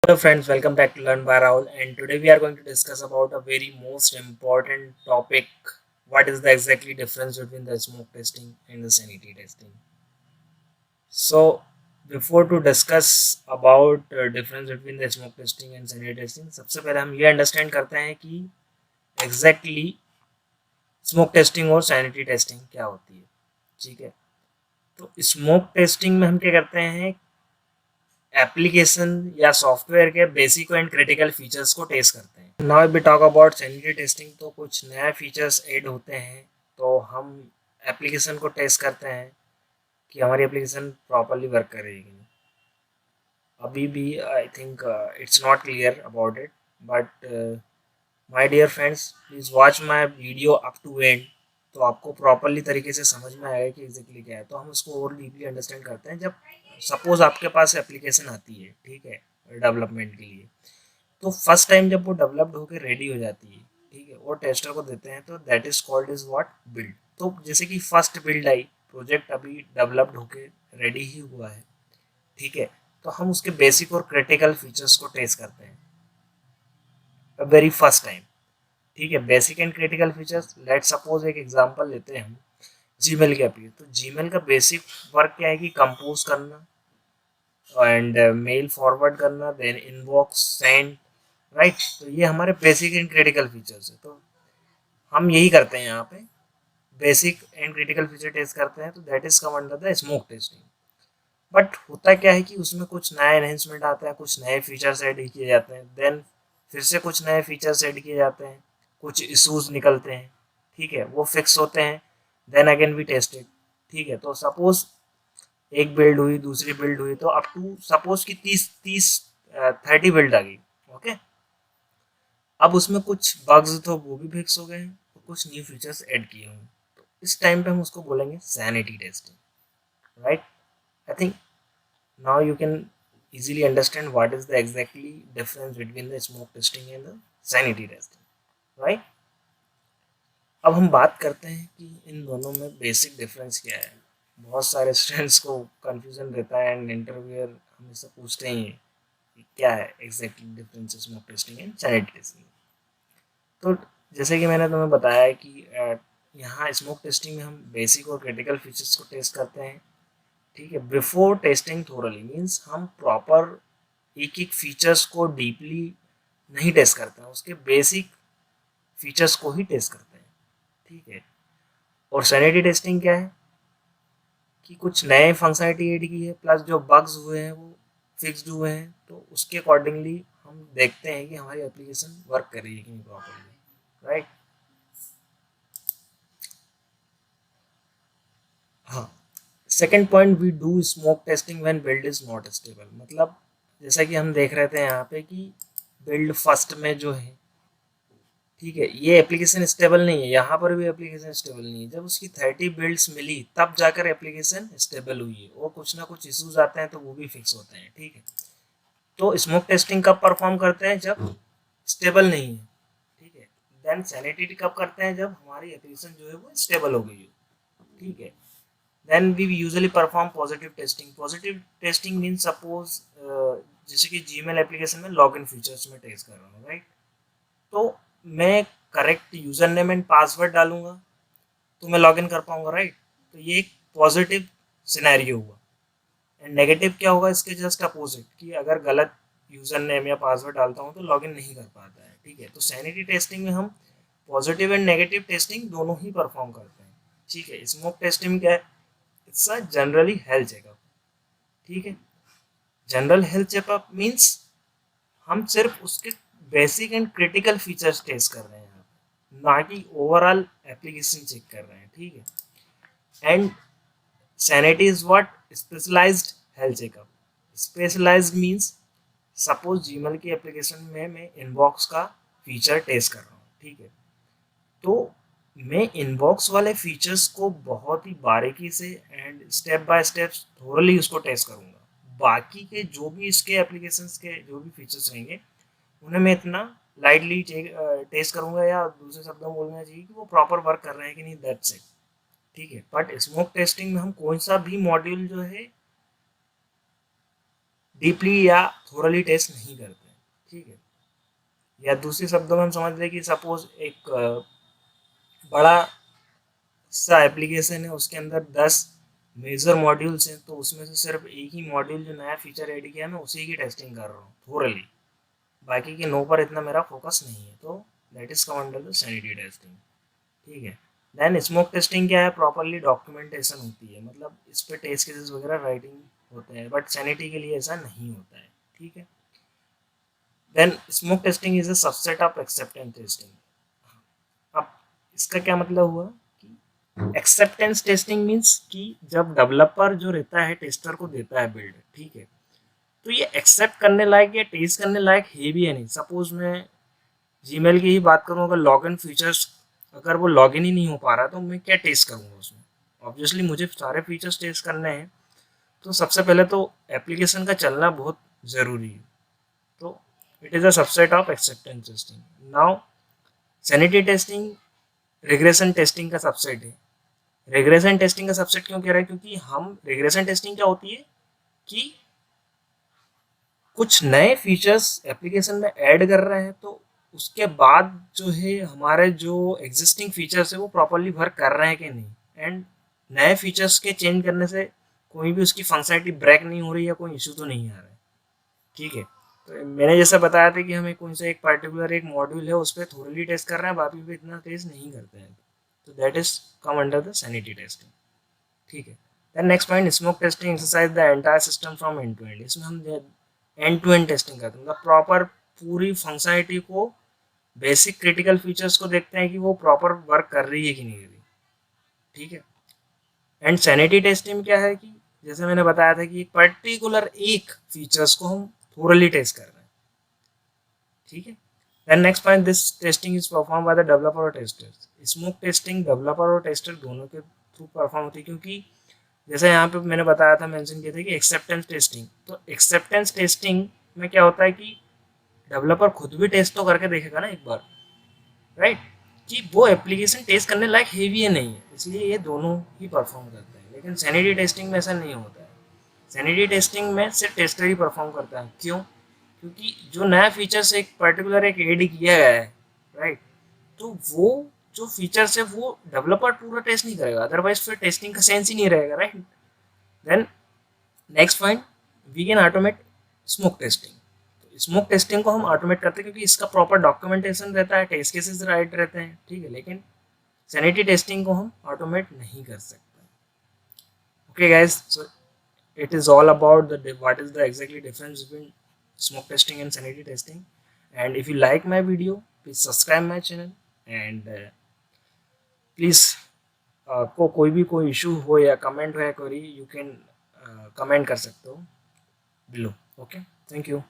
Hello friends, welcome back to Learn by Rahul, and today we are going to discuss about a very most important topic. What is the exactly difference between the smoke testing and the sanity testing? So before to discuss about difference between the smoke testing and sanity testing, सबसे पहले हम ये understand करते हैं कि exactly smoke testing और sanity testing क्या होती है. ठीक है, तो स्मोक टेस्टिंग में हम क्या करते हैं, एप्लीकेशन या सॉफ्टवेयर के बेसिक एंड क्रिटिकल फीचर्स को टेस्ट करते हैं. Now we talk about sanitary testing, तो कुछ नए फीचर्स ऐड होते हैं, तो हम एप्लीकेशन को टेस्ट करते हैं कि हमारी एप्लीकेशन प्रॉपरली वर्क करेगी. अभी भी I think it's not clear about it, but my dear friends, please watch my video up to end, तो आपको प्रॉपरली तरीके से समझ में आएगा कि एग्जैक्टली क्या है. तो हम उसको और डीपली अंडरस्टैंड करते हैं जब सपोज आपके पास एप्लीकेशन आती है, ठीक है, डेवलपमेंट के लिए. तो फर्स्ट टाइम जब वो डेवलप्ड होकर रेडी हो जाती है, ठीक है, वो टेस्टर को देते हैं, तो that is called is what, build. तो जैसे कि फर्स्ट बिल्ड आई, प्रोजेक्ट अभी डेवलप्ड होके रेडी ही हुआ है, ठीक है, तो हम उसके बेसिक और क्रिटिकल फीचर्स को टेस्ट करते हैं वेरी फर्स्ट टाइम. ठीक है, basic and critical features, let suppose एक एग्जांपल लेते हैं हम जीमेल के एप्लीकेशन. तो जीमेल का बेसिक वर्क क्या है कि कंपोज करना एंड मेल फॉरवर्ड करना, देन इनबॉक्स सेंड, राइट. तो ये हमारे बेसिक एंड क्रिटिकल फीचर्स है. तो हम यही करते हैं यहाँ पे, basic and critical feature test करते हैं, तो that is come under the smoke testing. But होता क्या है कि उसमें कुछ नया एनहेंसमेंट आता है, कुछ नए फीचर्स ऐड किए जाते हैं, देन फिर से कुछ नए फीचर्स ऐड किए जाते हैं, कुछ इशूज निकलते हैं, ठीक है, वो फिक्स होते हैं, देन अगेन वी टेस्टेड. ठीक है, तो सपोज एक बिल्ड हुई, दूसरी बिल्ड हुई, तो अप टू सपोज की 30 बिल्ड आ गई. ओके, अब उसमें कुछ बग्स तो वो भी फिक्स हो गए हैं, तो कुछ न्यू फीचर्स ऐड किए हुए हैं, तो इस टाइम पे हम उसको बोलेंगे sanity testing, right. I think now you can easily understand what is the exactly difference between the smoke testing and the sanity testing, right. अब हम बात करते हैं कि इन दोनों में बेसिक डिफरेंस क्या है. बहुत सारे स्टूडेंट्स को कंफ्यूजन रहता है एंड इंटरव्यूअर हमेशा पूछते ही हैं कि क्या है exactly difference smoke testing and sanity testing. तो जैसे कि मैंने तुम्हें बताया कि यहाँ स्मोक टेस्टिंग में हम बेसिक और क्रिटिकल फीचर्स को टेस्ट करते हैं, ठीक है. बिफोर टेस्टिंग थोरली मीन्स हम प्रॉपर एक एक फीचर्स को डीपली नहीं टेस्ट करते हैं, उसके बेसिक फीचर्स को ही टेस्ट करते हैं, ठीक है. और सैनिटी टेस्टिंग क्या है कि कुछ नए फंक्शनलिटी ऐड की है, प्लस जो बग्स हुए हैं वो फिक्स्ड हुए हैं, तो उसके अकॉर्डिंगली हम देखते हैं कि हमारी एप्लीकेशन वर्क कर रही है कि नहीं प्रॉपरली, राइट. हाँ, second point, we do smoke testing when build is not stable. मतलब जैसा कि हम देख रहे थे यहाँ पे कि बिल्ड फर्स्ट में जो है, ठीक है, ये एप्लीकेशन स्टेबल नहीं है, यहाँ पर भी एप्लीकेशन स्टेबल नहीं है. जब उसकी 30 बिल्ड्स मिली तब जाकर एप्लीकेशन स्टेबल हुई है, और कुछ ना कुछ इश्यूज आते हैं तो वो भी फिक्स होते हैं, ठीक है. तो स्मोक टेस्टिंग कब परफॉर्म करते हैं, जब स्टेबल नहीं है, ठीक है. देन सैनिटी कब करते हैं, जब हमारी एप्लीकेशन जो है वो स्टेबल हो गई हो, ठीक है. Then we usually perform positive testing. Positive testing mean suppose जैसे कि जीमेल एप्लीकेशन में लॉगिन फीचर्स में टेस्ट कर रहा हूँ, राइट. तो मैं correct user name and password डालूंगा तो मैं लॉगिन कर पाऊंगा, राइट. तो ये एक पॉजिटिव सिनेरियो हुआ. एंड नेगेटिव क्या होगा, इसके जस्ट अपोजिट, कि अगर गलत यूजर नेम या पासवर्ड डालता हूँ तो लॉगिन नहीं कर पाता है, ठीक है. तो सैनिटी टेस्टिंग में हम पॉजिटिव एंड नेगेटिव टेस्टिंग दोनों ही परफॉर्म करते हैं, ठीक है. स्मोक टेस्टिंग क्या है, it's a generally health checkup, ठीक है. जनरल हेल्थ चेकअप मीन्स हम सिर्फ उसके basic and critical features test कर रहे हैं यहाँ पे, ना कि ओवरऑल एप्लीकेशन चेक कर रहे हैं, ठीक है. And sanity is what, specialized health checkup. Specialized means suppose Gmail की एप्लीकेशन में मैं इनबॉक्स का फीचर टेस्ट कर रहा हूँ, ठीक है. तो मैं इनबॉक्स वाले फीचर्स को बहुत ही बारीकी से एंड स्टेप बाय स्टेप थोरली उसको टेस्ट करूँगा. बाकी के जो भी इसके एप्लीकेशंस के जो भी फीचर्स रहेंगे उन्हें मैं इतना लाइटली टेस्ट करूँगा, या दूसरे शब्दों में बोलना चाहिए कि वो प्रॉपर वर्क कर रहे हैं कि नहीं, दैट्स इट, ठीक है. बट स्मोक टेस्टिंग में हम कौन सा भी मॉड्यूल जो है डीपली या थोरली टेस्ट नहीं करते हैं, ठीक है। या दूसरे शब्दों में हम समझ लें कि सपोज एक बड़ा सा एप्लीकेशन है, उसके अंदर 10 मेजर मॉड्यूल्स हैं, तो उसमें से सिर्फ एक ही मॉड्यूल जो नया फीचर ऐड किया है, मैं उसी की टेस्टिंग कर रहा हूँ थोरली, बाकी के 9 पर इतना मेरा फोकस नहीं है, तो that is come under the sanity testing, ठीक है। देन स्मोक टेस्टिंग क्या है, प्रॉपरली डॉक्यूमेंटेशन होती है, मतलब इस पे टेस्ट केसेस वगैरह राइटिंग होते हैं, बट सैनिटी के लिए ऐसा नहीं होता है, ठीक है। Then smoke testing is a subset of acceptance testing. अब इसका क्या मतलब हुआ कि एक्सेप्टेंस टेस्टिंग मीन्स कि जब डेवलपर जो रहता है टेस्टर को देता है बिल्ड, ठीक है, तो ये एक्सेप्ट करने लायक या टेस्ट करने लायक है भी या नहीं। सपोज मैं जीमेल की ही बात करूँ, अगर लॉगिन फीचर्स अगर वो लॉगिन ही नहीं हो पा रहा तो मैं क्या टेस्ट करूँगा उसमें। ऑब्वियसली मुझे सारे फीचर्स टेस्ट करने हैं, तो सबसे पहले तो एप्लीकेशन का चलना बहुत ज़रूरी है, तो it is a subset of acceptance testing. Now sanity testing regression testing का सबसेट है। रिग्रेशन टेस्टिंग का सबसेट क्यों कह रहा है, क्योंकि हम रिग्रेशन टेस्टिंग क्या होती है कि कुछ नए फीचर्स एप्लीकेशन में ऐड कर रहे हैं, तो उसके बाद जो है हमारे जो एग्जिस्टिंग फीचर्स है वो प्रॉपरली वर्क कर रहे हैं कि नहीं, एंड नए फीचर्स के चेंज करने से कोई भी उसकी फंक्शनलिटी ब्रेक नहीं हो रही है, कोई इशू तो नहीं आ रहा है, ठीक है। तो मैंने जैसा बताया था कि हमें कौन सा एक पर्टिकुलर एक मॉड्यूल है उस पर थोरली टेस्ट कर रहे हैं, बाकी पे इतना टेस्ट नहीं करते हैं, तो that is come under the sanity testing, ठीक है। Then next point, smoke testing exercise the entire system from end to end. इसमें हम एंड टू एंड टेस्टिंग करते हैं, मतलब प्रॉपर पूरी फंक्शनलिटी को, बेसिक क्रिटिकल फीचर्स को देखते हैं कि वो प्रॉपर वर्क कर रही है कि नहीं कर रही, ठीक है। एंड सैनिटी टेस्टिंग में क्या है कि जैसे मैंने बताया था कि एक पर्टिकुलर एक फीचर्स को हम थोरली टेस्ट कर रहे हैं, ठीक है। Then next point, this testing is perform by the developer और टेस्टर। स्मोक टेस्टिंग डेवलपर और टेस्टर दोनों के थ्रू परफॉर्म होती है, क्योंकि जैसे यहाँ पे मैंने बताया था, मेंशन किया था कि एक्सेप्टेंस टेस्टिंग, तो एक्सेप्टेंस टेस्टिंग में क्या होता है कि डेवलपर खुद भी टेस्ट तो करके देखेगा ना एक बार, राइट, कि वो एप्लीकेशन टेस्ट करने लायक है भी या नहीं है, इसलिए ये दोनों ही परफॉर्म करते हैं। लेकिन सैनिटी टेस्टिंग में ऐसा नहीं होता है। सैनिटी टेस्टिंग में सिर्फ टेस्टर ही परफॉर्म करता है, क्यों, क्योंकि जो नया फीचर्स एक पर्टिकुलर एक एड किया गया है, राइट, तो वो जो फीचर्स है वो डेवलपर पूरा टेस्ट नहीं करेगा, अदरवाइज फिर टेस्टिंग का सेंस ही नहीं रहेगा, right. Then next point, we can automate smoke testing. तो स्मोक टेस्टिंग को हम ऑटोमेट करते हैं क्योंकि इसका प्रॉपर डॉक्यूमेंटेशन रहता है, टेस्ट केसेस राइट रहते हैं, ठीक है। लेकिन सैनिटी टेस्टिंग को हम ऑटोमेट नहीं कर सकते। Okay guys, so it is all about the what is the exactly difference between smoke testing and sanity testing. And if you like my video, please subscribe my channel, and please कोई भी कोई issue हो या comment हो या query, you can comment कर सकते हो बिलो। Okay, thank you.